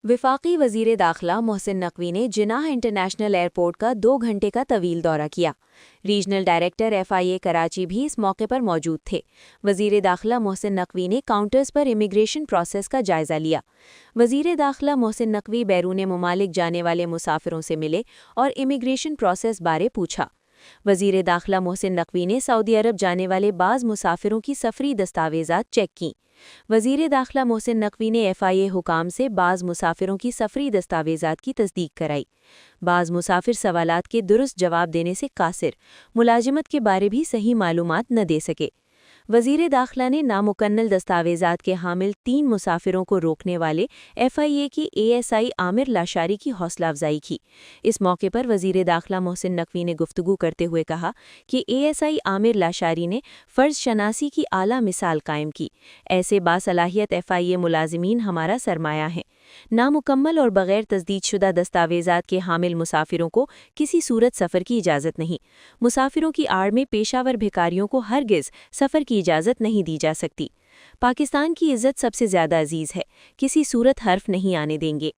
وفاقی وزیر داخلہ محسن نقوی نے جناح انٹرنیشنل ایئرپورٹ کا 2 گھنٹے کا طویل دورہ کیا۔ ریجنل ڈائریکٹر FIA کراچی بھی اس موقع پر موجود تھے۔ وزیر داخلہ محسن نقوی نے کاؤنٹرز پر امیگریشن پروسیس کا جائزہ لیا۔ وزیر داخلہ محسن نقوی بیرون ممالک جانے والے مسافروں سے ملے اور امیگریشن پروسیس بارے پوچھا۔ وزیر داخلہ محسن نقوی نے سعودی عرب جانے والے بعض مسافروں کی سفری دستاویزات چیک کیں۔ وزیر داخلہ محسن نقوی نے FIA حکام سے بعض مسافروں کی سفری دستاویزات کی تصدیق کرائی۔ بعض مسافر سوالات کے درست جواب دینے سے قاصر، ملازمت کے بارے بھی صحیح معلومات نہ دے سکے۔ وزیر داخلہ نے نامکمل دستاویزات کے حامل 3 مسافروں کو روکنے والے FIA کی ASI عامر لاشاری کی حوصلہ افزائی کی۔ اس موقع پر وزیر داخلہ محسن نقوی نے گفتگو کرتے ہوئے کہا کہ ASI عامر لاشاری نے فرض شناسی کی اعلیٰ مثال قائم کی۔ ایسے باصلاحیت FIA ملازمین ہمارا سرمایہ ہیں۔ نامکمل اور بغیر تجدید شدہ دستاویزات کے حامل مسافروں کو کسی صورت سفر کی اجازت نہیں۔ مسافروں کی آڑ میں پیشہ ور بھکاریوں کو ہرگز سفر کی اجازت نہیں دی جا سکتی۔ پاکستان کی عزت سب سے زیادہ عزیز ہے، کسی صورت حرف نہیں آنے دیں گے۔